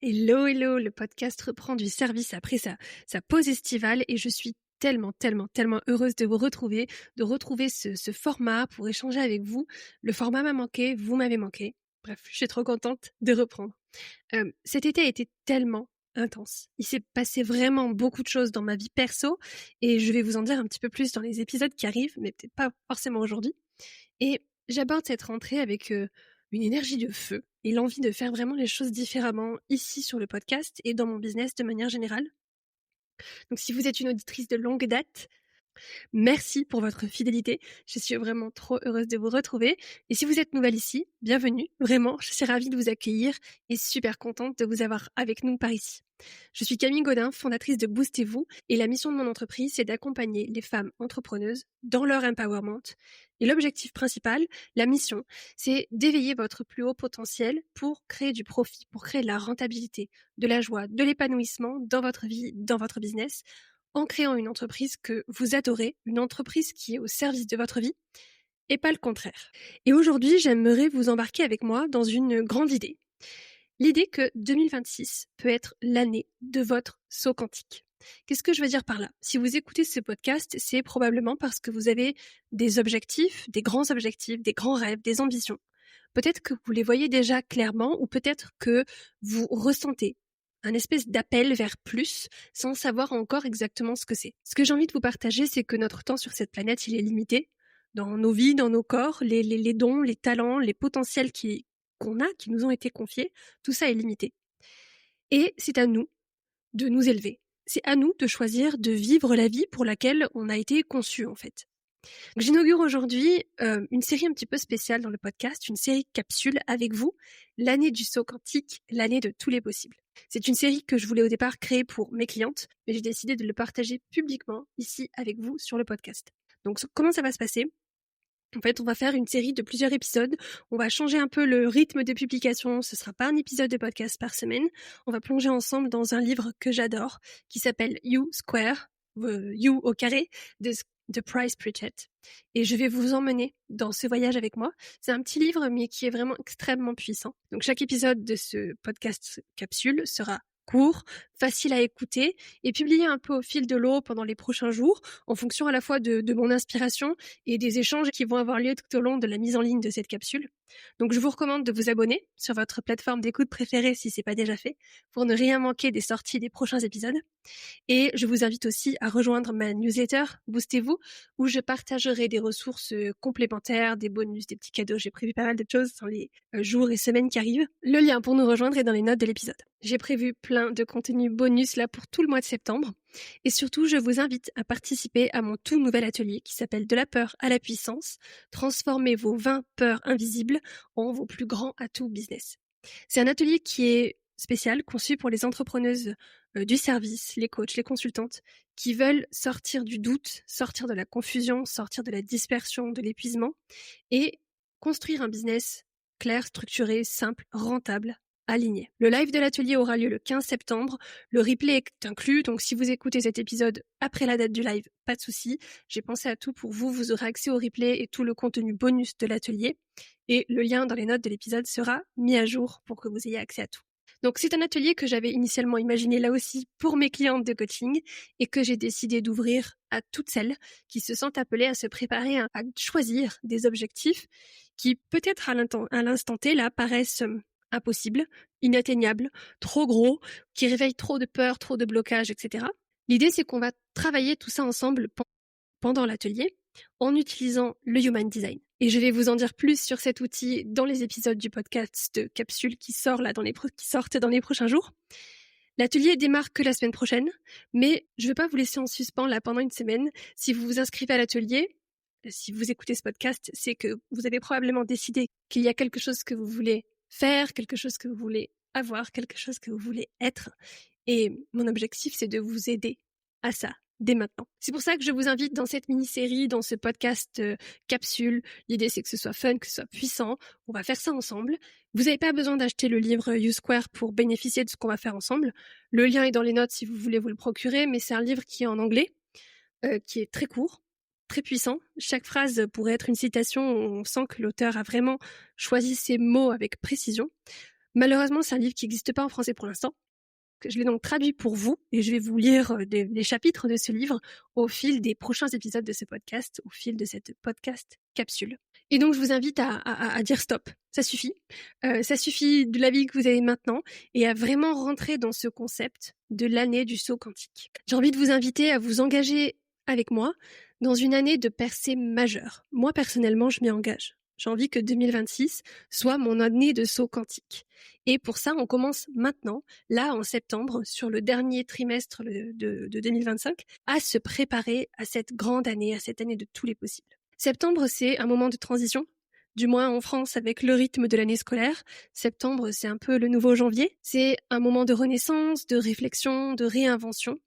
Hello, hello, le podcast reprend du service après sa pause estivale et je suis tellement heureuse de vous retrouver, de retrouver ce format pour échanger avec vous. Le format m'a manqué, vous m'avez manqué. Bref, je suis trop contente de reprendre. Cet été a été tellement intense. Il s'est passé vraiment beaucoup de choses dans ma vie perso et je vais vous en dire un petit peu plus dans les épisodes qui arrivent, mais peut-être pas forcément aujourd'hui. Et j'aborde cette rentrée avec une énergie de feu et l'envie de faire vraiment les choses différemment ici sur le podcast et dans mon business de manière générale. Donc si vous êtes une auditrice de longue date, merci pour votre fidélité. Je suis vraiment trop heureuse de vous retrouver. Et si vous êtes nouvelle ici, bienvenue. Vraiment, je suis ravie de vous accueillir et super contente de vous avoir avec nous par ici. Je suis Camille Godin, fondatrice de Boostez-vous, et la mission de mon entreprise, c'est d'accompagner les femmes entrepreneuses dans leur empowerment. Et l'objectif principal, la mission, c'est d'éveiller votre plus haut potentiel pour créer du profit, pour créer de la rentabilité, de la joie, de l'épanouissement dans votre vie, dans votre business, en créant une entreprise que vous adorez, une entreprise qui est au service de votre vie, et pas le contraire. Et aujourd'hui, j'aimerais vous embarquer avec moi dans une grande idée. L'idée que 2026 peut être l'année de votre saut quantique. Qu'est-ce que je veux dire par là? Si vous écoutez ce podcast, c'est probablement parce que vous avez des objectifs, des grands rêves, des ambitions. Peut-être que vous les voyez déjà clairement ou peut-être que vous ressentez un espèce d'appel vers plus sans savoir encore exactement ce que c'est. Ce que j'ai envie de vous partager, c'est que notre temps sur cette planète, il est limité. Dans nos vies, dans nos corps, les dons, les talents, les potentiels qu'on a, qui nous ont été confiés, tout ça est limité. Et c'est à nous de nous élever. C'est à nous de choisir de vivre la vie pour laquelle on a été conçu en fait. Donc, j'inaugure aujourd'hui une série un petit peu spéciale dans le podcast, une série capsule avec vous, l'année du saut quantique, l'année de tous les possibles. C'est une série que je voulais au départ créer pour mes clientes, mais j'ai décidé de le partager publiquement ici avec vous sur le podcast. Donc comment ça va se passer ? En fait, on va faire une série de plusieurs épisodes. On va changer un peu le rythme de publication. Ce sera pas un épisode de podcast par semaine. On va plonger ensemble dans un livre que j'adore, qui s'appelle You Square, You au carré, de Price Pritchett. Et je vais vous emmener dans ce voyage avec moi. C'est un petit livre, mais qui est vraiment extrêmement puissant. Donc, chaque épisode de ce podcast capsule sera court, facile à écouter et publié un peu au fil de l'eau pendant les prochains jours, en fonction à la fois de mon inspiration et des échanges qui vont avoir lieu tout au long de la mise en ligne de cette capsule. Donc je vous recommande de vous abonner sur votre plateforme d'écoute préférée si c'est pas déjà fait, pour ne rien manquer des sorties des prochains épisodes. Et je vous invite aussi à rejoindre ma newsletter Boostez-vous, où je partagerai des ressources complémentaires, des bonus, des petits cadeaux. J'ai prévu pas mal de choses dans les jours et semaines qui arrivent. Le lien pour nous rejoindre est dans les notes de l'épisode. J'ai prévu plein de contenus bonus là pour tout le mois de septembre. Et surtout, je vous invite à participer à mon tout nouvel atelier qui s'appelle De la peur à la puissance. Transformez vos 20 peurs invisibles en vos plus grands atouts business. C'est un atelier qui est spécial, conçu pour les entrepreneuses du service, les coachs, les consultantes, qui veulent sortir du doute, sortir de la confusion, sortir de la dispersion, de l'épuisement, et construire un business clair, structuré, simple, rentable, aligné. Le live de l'atelier aura lieu le 15 septembre. Le replay est inclus, donc si vous écoutez cet épisode après la date du live, pas de souci. J'ai pensé à tout pour vous. Vous aurez accès au replay et tout le contenu bonus de l'atelier. Et le lien dans les notes de l'épisode sera mis à jour pour que vous ayez accès à tout. Donc c'est un atelier que j'avais initialement imaginé là aussi pour mes clientes de coaching et que j'ai décidé d'ouvrir à toutes celles qui se sentent appelées à se préparer à choisir des objectifs qui peut-être à l'instant T là paraissent impossibles, inatteignables, trop gros, qui réveillent trop de peur, trop de blocages, etc. L'idée c'est qu'on va travailler tout ça ensemble pendant l'atelier en utilisant le Human Design. Et je vais vous en dire plus sur cet outil dans les épisodes du podcast de Capsule qui sortent dans les prochains jours. L'atelier démarre que la semaine prochaine, mais je ne vais pas vous laisser en suspens là pendant une semaine. Si vous vous inscrivez à l'atelier, si vous écoutez ce podcast, c'est que vous avez probablement décidé qu'il y a quelque chose que vous voulez faire, quelque chose que vous voulez avoir, quelque chose que vous voulez être. Et mon objectif, c'est de vous aider à ça dès maintenant. C'est pour ça que je vous invite dans cette mini-série, dans ce podcast capsule. L'idée, c'est que ce soit fun, que ce soit puissant. On va faire ça ensemble. Vous n'avez pas besoin d'acheter le livre You Square pour bénéficier de ce qu'on va faire ensemble. Le lien est dans les notes si vous voulez vous le procurer, mais c'est un livre qui est en anglais, qui est très court, très puissant. Chaque phrase pourrait être une citation. On sent que l'auteur a vraiment choisi ses mots avec précision. Malheureusement, c'est un livre qui n'existe pas en français pour l'instant. Je l'ai donc traduit pour vous et je vais vous lire les chapitres de ce livre au fil des prochains épisodes de ce podcast, au fil de cette podcast capsule. Et donc, je vous invite à dire stop. Ça suffit. Ça suffit de la vie que vous avez maintenant et à vraiment rentrer dans ce concept de l'année du saut quantique. J'ai envie de vous inviter à vous engager avec moi dans une année de percée majeure. Moi, personnellement, je m'y engage. J'ai envie que 2026 soit mon année de saut quantique. Et pour ça, on commence maintenant, là en septembre, sur le dernier trimestre de 2025, à se préparer à cette grande année, à cette année de tous les possibles. Septembre, c'est un moment de transition, du moins en France avec le rythme de l'année scolaire. Septembre, c'est un peu le nouveau janvier. C'est un moment de renaissance, de réflexion, de réinvention.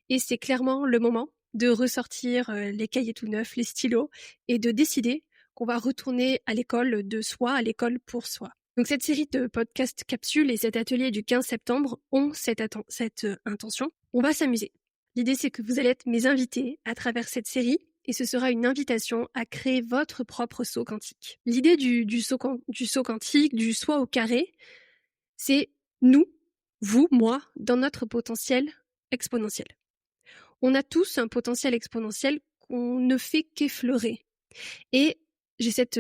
Et c'est clairement le moment de ressortir les cahiers tout neufs, les stylos, et de décider qu'on va retourner à l'école de soi, à l'école pour soi. Donc cette série de podcasts capsules et cet atelier du 15 septembre ont cette intention. On va s'amuser. L'idée, c'est que vous allez être mes invités à travers cette série et ce sera une invitation à créer votre propre saut quantique. L'idée du saut quantique, du soi au carré, c'est nous, vous, moi, dans notre potentiel exponentiel. On a tous un potentiel exponentiel qu'on ne fait qu'effleurer. Et j'ai cette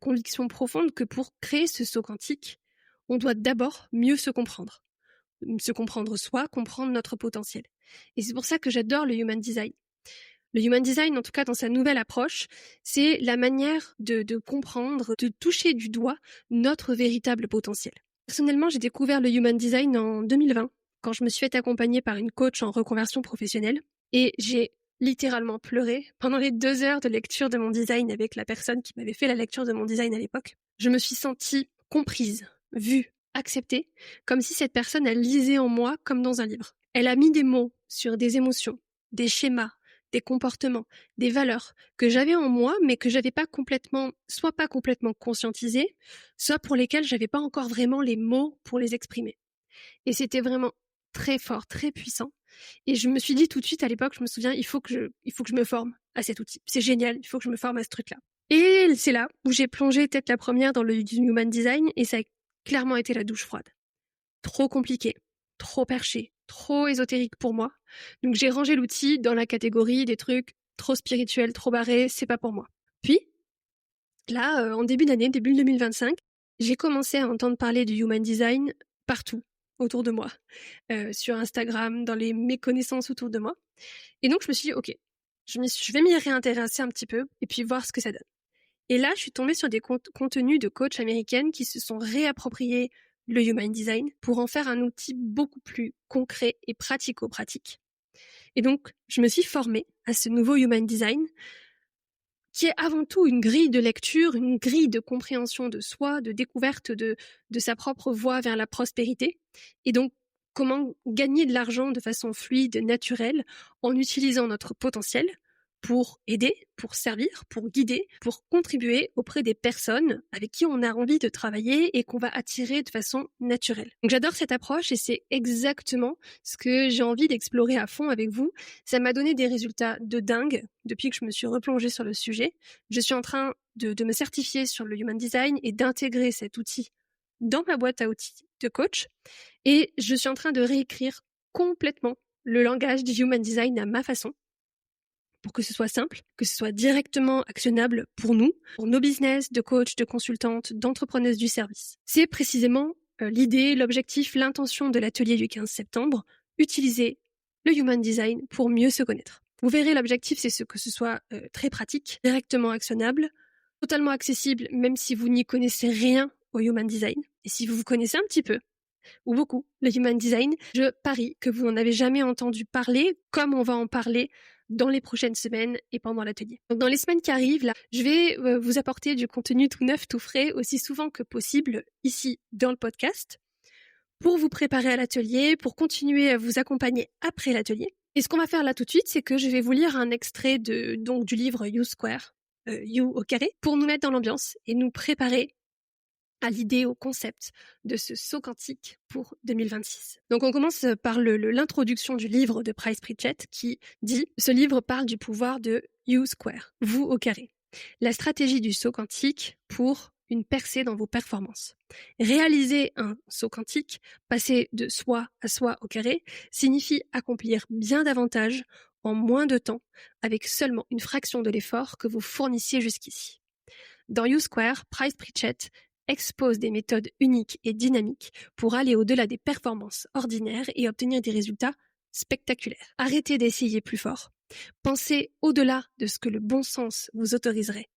conviction profonde que pour créer ce saut quantique, on doit d'abord mieux se comprendre. Se comprendre soi, comprendre notre potentiel. Et c'est pour ça que j'adore le Human Design. Le Human Design, en tout cas dans sa nouvelle approche, c'est la manière de comprendre, de toucher du doigt notre véritable potentiel. Personnellement, j'ai découvert le Human Design en 2020, quand je me suis fait accompagner par une coach en reconversion professionnelle. Et j'ai littéralement pleuré pendant les 2 heures de lecture de mon design avec la personne qui m'avait fait la lecture de mon design à l'époque. Je me suis sentie comprise, vue, acceptée, comme si cette personne, elle lisait en moi comme dans un livre. Elle a mis des mots sur des émotions, des schémas, des comportements, des valeurs que j'avais en moi, mais que j'avais pas complètement, soit pas complètement conscientisées, soit pour lesquelles j'avais pas encore vraiment les mots pour les exprimer. Et c'était vraiment très fort, très puissant. Et je me suis dit tout de suite à l'époque, je me souviens, il faut que je me forme à cet outil. C'est génial, il faut que je me forme à ce truc-là. Et c'est là où j'ai plongé tête la première dans le Human Design et ça a clairement été la douche froide. Trop compliqué, trop perché, trop ésotérique pour moi. Donc j'ai rangé l'outil dans la catégorie des trucs trop spirituels, trop barrés, c'est pas pour moi. Puis, là, en début d'année, début 2025, j'ai commencé à entendre parler du Human Design partout autour de moi, sur Instagram, dans mes connaissances autour de moi. Et donc je me suis dit, ok, je vais m'y réintéresser un petit peu et puis voir ce que ça donne. Et là, je suis tombée sur des contenus de coachs américaines qui se sont réappropriés le Human Design pour en faire un outil beaucoup plus concret et pratico-pratique. Et donc, je me suis formée à ce nouveau Human Design qui est avant tout une grille de lecture, une grille de compréhension de soi, de découverte de sa propre voie vers la prospérité. Et donc, comment gagner de l'argent de façon fluide, naturelle, en utilisant notre potentiel pour aider, pour servir, pour guider, pour contribuer auprès des personnes avec qui on a envie de travailler et qu'on va attirer de façon naturelle. Donc j'adore cette approche et c'est exactement ce que j'ai envie d'explorer à fond avec vous. Ça m'a donné des résultats de dingue depuis que je me suis replongée sur le sujet. Je suis en train de me certifier sur le Human Design et d'intégrer cet outil dans ma boîte à outils de coach. Et je suis en train de réécrire complètement le langage du Human Design à ma façon, pour que ce soit simple, que ce soit directement actionnable pour nous, pour nos business de coach, de consultante, d'entrepreneuse du service. C'est précisément l'idée, l'objectif, l'intention de l'atelier du 15 septembre, utiliser le Human Design pour mieux se connaître. Vous verrez, l'objectif, c'est que ce soit très pratique, directement actionnable, totalement accessible, même si vous n'y connaissez rien au Human Design. Et si vous vous connaissez un petit peu, ou beaucoup, le Human Design, je parie que vous n'en avez jamais entendu parler, comme on va en parler dans les prochaines semaines et pendant l'atelier. Donc dans les semaines qui arrivent, là, je vais vous apporter du contenu tout neuf, tout frais, aussi souvent que possible, ici dans le podcast, pour vous préparer à l'atelier, pour continuer à vous accompagner après l'atelier. Et ce qu'on va faire là tout de suite, c'est que je vais vous lire un extrait du livre You Square, You au carré, pour nous mettre dans l'ambiance et nous préparer à l'idée, au concept de ce saut quantique pour 2026. Donc on commence par l'introduction du livre de Price Pritchett qui dit « Ce livre parle du pouvoir de You Square, vous au carré. La stratégie du saut quantique pour une percée dans vos performances. Réaliser un saut quantique, passer de soi à soi au carré, signifie accomplir bien davantage en moins de temps avec seulement une fraction de l'effort que vous fournissiez jusqu'ici. Dans U-Square, Price Pritchett expose des méthodes uniques et dynamiques pour aller au-delà des performances ordinaires et obtenir des résultats spectaculaires. Arrêtez d'essayer plus fort. Pensez au-delà de ce que le bon sens vous autoriserait.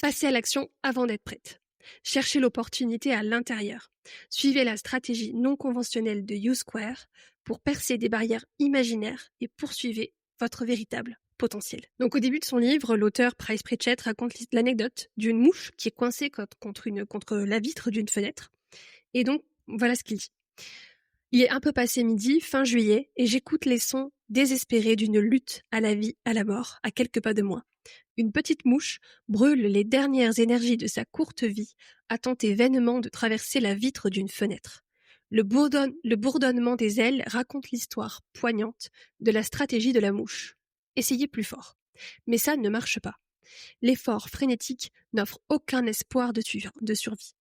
Passez à l'action avant d'être prête. Cherchez l'opportunité à l'intérieur. Suivez la stratégie non conventionnelle de U-Square pour percer des barrières imaginaires et poursuivez votre véritable potentiel. Donc au début de son livre, l'auteur Price Pritchett raconte l'anecdote d'une mouche qui est coincée contre la vitre d'une fenêtre. Et donc, voilà ce qu'il dit. Il est un peu passé midi, fin juillet, et j'écoute les sons désespérés d'une lutte à la vie, à la mort, à quelques pas de moi. Une petite mouche brûle les dernières énergies de sa courte vie à tenter vainement de traverser la vitre d'une fenêtre. Le bourdonnement des ailes raconte l'histoire poignante de la stratégie de la mouche. Essayez plus fort. Mais ça ne marche pas. L'effort frénétique n'offre aucun espoir de survie.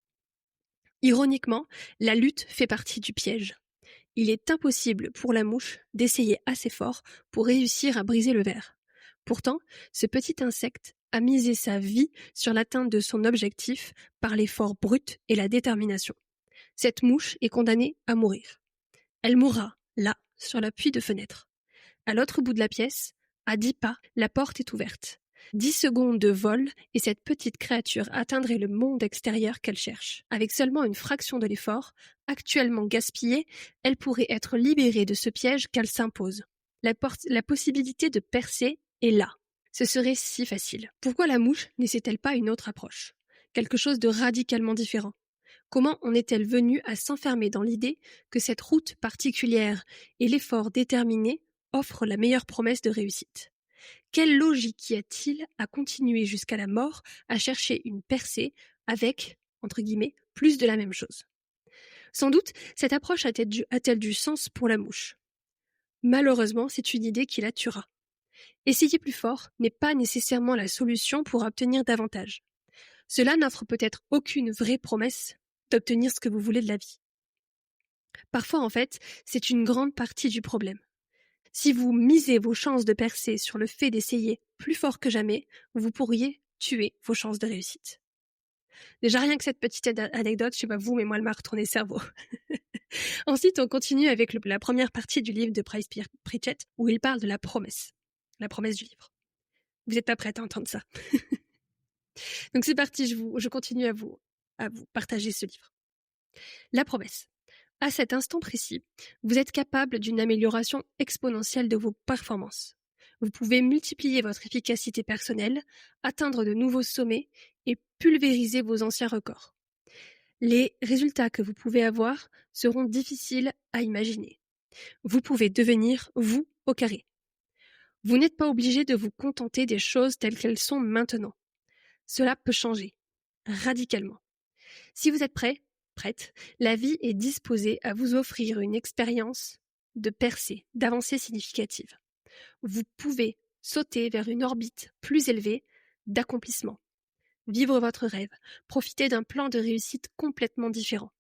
Ironiquement, la lutte fait partie du piège. Il est impossible pour la mouche d'essayer assez fort pour réussir à briser le verre. Pourtant, ce petit insecte a misé sa vie sur l'atteinte de son objectif par l'effort brut et la détermination. Cette mouche est condamnée à mourir. Elle mourra, là, sur l'appui de fenêtre. À l'autre bout de la pièce, à 10 pas, la porte est ouverte. 10 secondes de vol et cette petite créature atteindrait le monde extérieur qu'elle cherche. Avec seulement une fraction de l'effort, actuellement gaspillé, elle pourrait être libérée de ce piège qu'elle s'impose. La possibilité de percer est là. Ce serait si facile. Pourquoi la mouche n'essaie-t-elle pas une autre approche? Quelque chose de radicalement différent. Comment en est-elle venue à s'enfermer dans l'idée que cette route particulière et l'effort déterminé offrent la meilleure promesse de réussite? Quelle logique y a-t-il à continuer jusqu'à la mort à chercher une percée avec, entre guillemets, plus de la même chose? Sans doute, cette approche a-t-elle du sens pour la mouche? Malheureusement, c'est une idée qui la tuera. Essayer plus fort n'est pas nécessairement la solution pour obtenir davantage. Cela n'offre peut-être aucune vraie promesse d'obtenir ce que vous voulez de la vie. Parfois, en fait, c'est une grande partie du problème. Si vous misez vos chances de percer sur le fait d'essayer plus fort que jamais, vous pourriez tuer vos chances de réussite. Déjà, rien que cette petite anecdote, je sais pas vous, mais moi, elle m'a retourné le cerveau. Ensuite, on continue avec la première partie du livre de Price Pritchett, où il parle de la promesse du livre. Vous n'êtes pas prête à entendre ça. Donc c'est parti, je continue à vous partager ce livre. La promesse. À cet instant précis, vous êtes capable d'une amélioration exponentielle de vos performances. Vous pouvez multiplier votre efficacité personnelle, atteindre de nouveaux sommets et pulvériser vos anciens records. Les résultats que vous pouvez avoir seront difficiles à imaginer. Vous pouvez devenir vous au carré. Vous n'êtes pas obligé de vous contenter des choses telles qu'elles sont maintenant. Cela peut changer, radicalement. Si vous êtes prête, la vie est disposée à vous offrir une expérience de percée, d'avancée significative. Vous pouvez sauter vers une orbite plus élevée d'accomplissement, vivre votre rêve, profiter d'un plan de réussite complètement différent.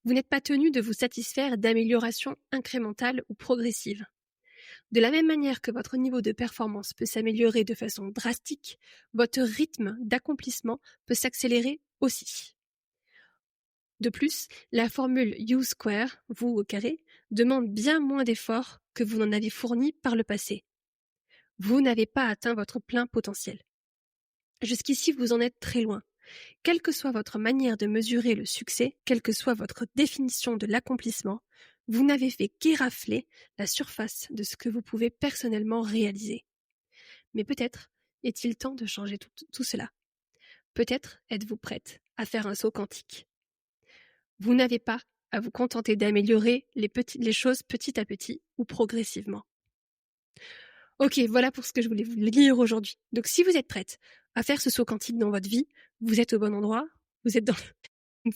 Vous n'êtes pas tenu de vous satisfaire d'améliorations incrémentales ou progressives. De la même manière que votre niveau de performance peut s'améliorer de façon drastique, votre rythme d'accomplissement peut s'accélérer aussi. De plus, la formule U-Square, vous au carré, demande bien moins d'efforts que vous n'en avez fourni par le passé. Vous n'avez pas atteint votre plein potentiel. Jusqu'ici, vous en êtes très loin. Quelle que soit votre manière de mesurer le succès, quelle que soit votre définition de l'accomplissement, vous n'avez fait qu'érafler la surface de ce que vous pouvez personnellement réaliser. Mais peut-être est-il temps de changer tout cela. Peut-être êtes-vous prête à faire un saut quantique. Vous n'avez pas à vous contenter d'améliorer les choses petit à petit ou progressivement. Ok, voilà pour ce que je voulais vous lire aujourd'hui. Donc si vous êtes prête à faire ce saut quantique dans votre vie, vous êtes au bon endroit, vous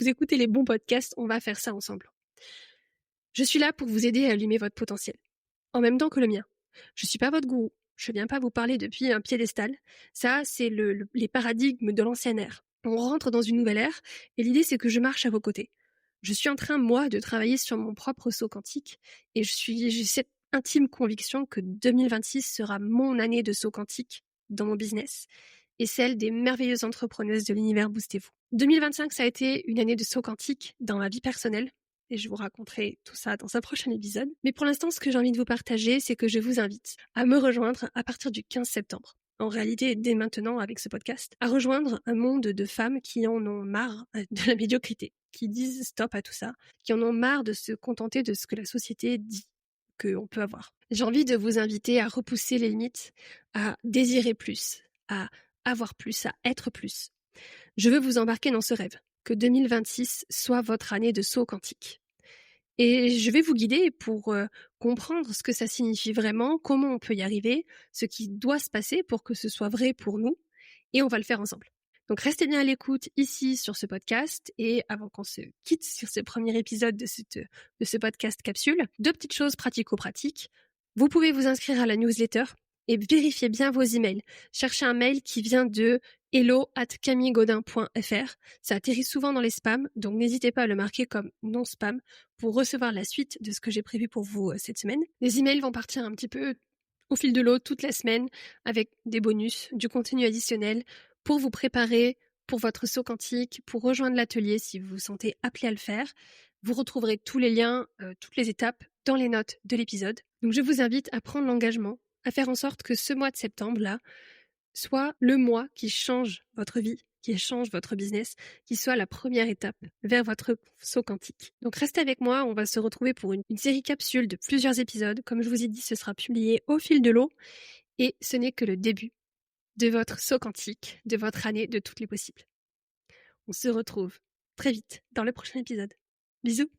écoutez les bons podcasts, on va faire ça ensemble. Je suis là pour vous aider à allumer votre potentiel, en même temps que le mien. Je suis pas votre gourou, je viens pas vous parler depuis un piédestal. Ça, c'est les paradigmes de l'ancienne ère. On rentre dans une nouvelle ère et l'idée, c'est que je marche à vos côtés. Je suis en train, moi, de travailler sur mon propre saut quantique et j'ai cette intime conviction que 2026 sera mon année de saut quantique dans mon business et celle des merveilleuses entrepreneuses de l'univers Boostez-vous. 2025, ça a été une année de saut quantique dans ma vie personnelle et je vous raconterai tout ça dans un prochain épisode. Mais pour l'instant, ce que j'ai envie de vous partager, c'est que je vous invite à me rejoindre à partir du 15 septembre. En réalité, dès maintenant avec ce podcast, à rejoindre un monde de femmes qui en ont marre de la médiocrité, qui disent stop à tout ça, qui en ont marre de se contenter de ce que la société dit qu'on peut avoir. J'ai envie de vous inviter à repousser les limites, à désirer plus, à avoir plus, à être plus. Je veux vous embarquer dans ce rêve, que 2026 soit votre année de saut quantique. Et je vais vous guider pour comprendre ce que ça signifie vraiment, comment on peut y arriver, ce qui doit se passer pour que ce soit vrai pour nous, et on va le faire ensemble. Donc restez bien à l'écoute ici sur ce podcast, et avant qu'on se quitte sur ce premier épisode de ce podcast capsule, 2 petites choses pratico-pratiques. Vous pouvez vous inscrire à la newsletter et vérifiez bien vos emails. Cherchez un mail qui vient de hello@camillegodin.fr. Ça atterrit souvent dans les spams, donc n'hésitez pas à le marquer comme non spam pour recevoir la suite de ce que j'ai prévu pour vous cette semaine. Les emails vont partir un petit peu au fil de l'eau toute la semaine avec des bonus, du contenu additionnel pour vous préparer pour votre saut quantique, pour rejoindre l'atelier si vous vous sentez appelé à le faire. Vous retrouverez tous les liens, toutes les étapes dans les notes de l'épisode. Donc je vous invite à prendre l'engagement, à faire en sorte que ce mois de septembre-là soit le mois qui change votre vie, qui change votre business, qui soit la première étape vers votre saut quantique. Donc restez avec moi, on va se retrouver pour une série capsule de plusieurs épisodes. Comme je vous ai dit, ce sera publié au fil de l'eau et ce n'est que le début de votre saut quantique, de votre année de toutes les possibles. On se retrouve très vite dans le prochain épisode. Bisous!